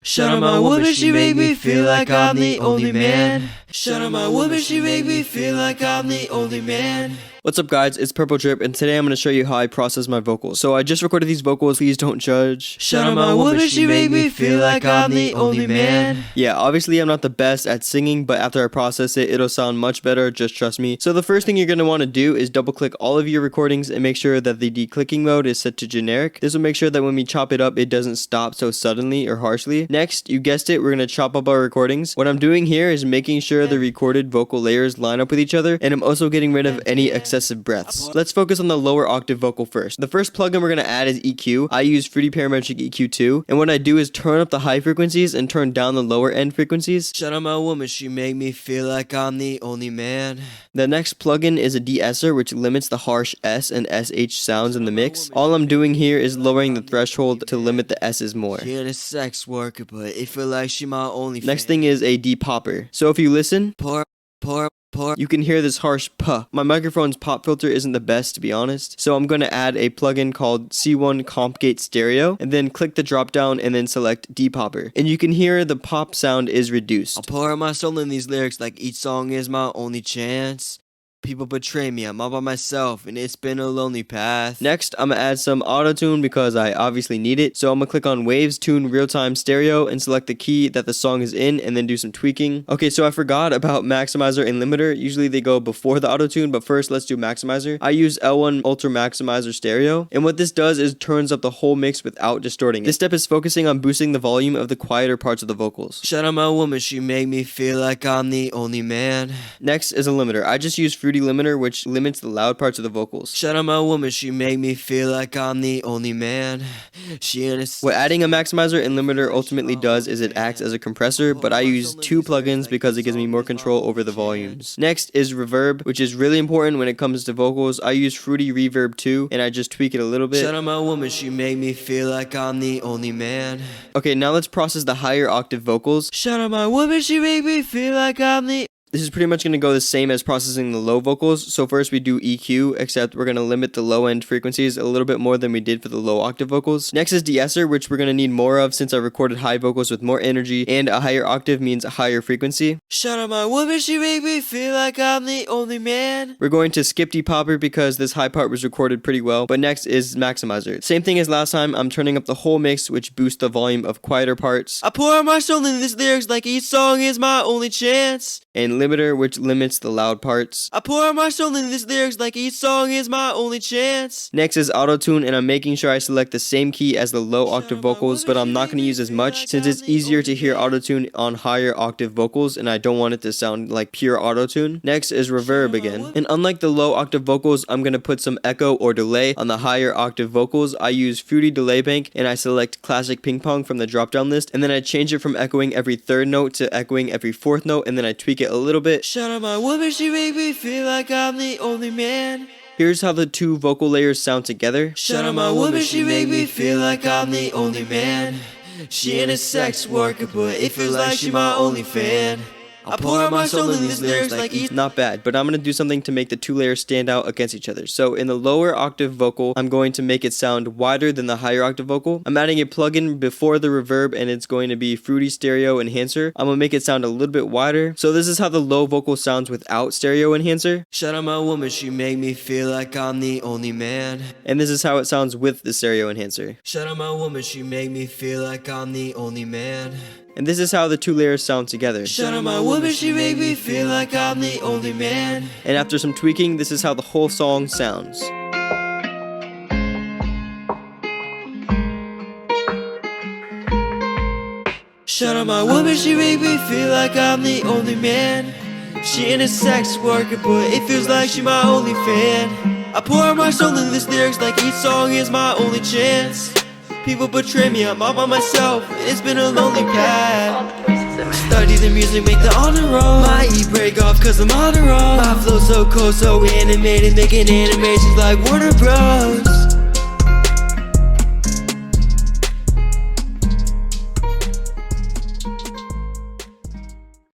Shout out my woman, she make me feel like I'm the only man. Shout out my woman, she make me feel like I'm the only man. What's up guys, it's Purple Drip, and today I'm going to show you how I process my vocals. So I just recorded these vocals, please don't judge. Shout out my woman, she make me feel like I'm the only man. Yeah, obviously I'm not the best at singing, but after I process it, it'll sound much better, just trust me. So the first thing you're going to want to do is double click all of your recordings and make sure that the declicking mode is set to generic. This will make sure that when we chop it up, it doesn't stop so suddenly or harshly. Next, you guessed it, we're going to chop up our recordings. What I'm doing here is making sure the recorded vocal layers line up with each other, and I'm also getting rid of any excessive breaths. Let's focus on the lower octave vocal first. The first plugin we're going to add is EQ. I use Fruity Parametric EQ2, and what I do is turn up the high frequencies and turn down the lower end frequencies. Shout out my woman, she make me feel like I'm the only man. The next plugin is a De-esser, which limits the harsh S and SH sounds in the mix. All I'm doing here is lowering the threshold to limit the S's more. She ain't a sex worker, but it feel like she my only fan. Next thing is a depopper. So if you listen, you can hear this harsh puh. My microphone's pop filter isn't the best, to be honest, so I'm going to add a plugin called C1 Comp Gate Stereo, and then click the drop down and then select depopper, and you can hear the pop sound is reduced. I'll pour out my soul in these lyrics like each song is my only chance. People betray me, I'm all by myself, and it's been a lonely path. Next, I'm gonna add some Autotune because I obviously need it. So I'm gonna click on Waves Tune Real-Time Stereo and select the key that the song is in and then do some tweaking. Okay, so I forgot about Maximizer and Limiter. Usually they go before the Autotune, but first let's do Maximizer. I use L1 Ultra Maximizer Stereo, and what this does is turns up the whole mix without distorting it. This step is focusing on boosting the volume of the quieter parts of the vocals. Shout out my woman, she make me feel like I'm the only man. Next is a limiter. I just use Fruity Limiter, which limits the loud parts of the vocals. Shout out my woman, she make me feel like I'm the only man. She ain't a What adding a maximizer and limiter ultimately does is it acts as a compressor, but I use two plugins because it gives me more control over the volumes. Next is Reverb, which is really important when it comes to vocals. I use Fruity Reverb 2, and I just tweak it a little bit. Shout out my woman, she make me feel like I'm the only man. Okay, now let's process the higher octave vocals. Shout out my woman, she make me feel like I'm the This is pretty much going to go the same as processing the low vocals. So first we do EQ, except we're going to limit the low end frequencies a little bit more than we did for the low octave vocals. Next is De-esser, which we're going to need more of since I recorded high vocals with more energy, and a higher octave means a higher frequency. Shout out my woman, she make me feel like I'm the only man. We're going to skip depopper because this high part was recorded pretty well, but next is Maximizer. Same thing as last time, I'm turning up the whole mix, which boosts the volume of quieter parts. I pour out my soul in these lyrics like each song is my only chance. And limiter, which limits the loud parts. I pour out my soul in these lyrics like each song is my only chance. Next is Autotune, and I'm making sure I select the same key as the low octave vocals, but I'm not going to use as much since it's easier to hear Autotune on higher octave vocals, and I don't want it to sound like pure Autotune. Next is Reverb again, and unlike the low octave vocals, I'm going to put some echo or delay on the higher octave vocals. I use Fruity Delay Bank, and I select Classic Ping Pong from the drop down list, and then I change it from echoing every third note to echoing every fourth note, and then I tweak it a little bit. Shout out my woman, she make me feel like I'm the only man. Here's how the two vocal layers sound together. Shout out my woman, she make me feel like I'm the only man. She ain't a sex worker, but it feels like she my only fan. I pour out my soul in these lyrics like each... Not bad, but I'm going to do something to make the two layers stand out against each other. So in the lower octave vocal, I'm going to make it sound wider than the higher octave vocal. I'm adding a plugin before the reverb, and it's going to be Fruity Stereo Enhancer. I'm going to make it sound a little bit wider. So this is how the low vocal sounds without Stereo Enhancer. Shout out my woman, she make me feel like I'm the only man. And this is how it sounds with the Stereo Enhancer. Shout out my woman, she make me feel like I'm the only man. And this is how the two layers sound together. Shout out my woman, she make me feel like I'm the only man. And after some tweaking, this is how the whole song sounds. Shout out my woman, she make me feel like I'm the only man. She ain't a sex worker, but it feels like she my only fan. I pour out my soul in these lyrics like each song is my only chance. People betray me, I'm all by myself, it's been a lonely path. Study the music, make the honor roll. My E break off cause I'm on a roll. My flow so cold, so animated, making animations like Warner Bros.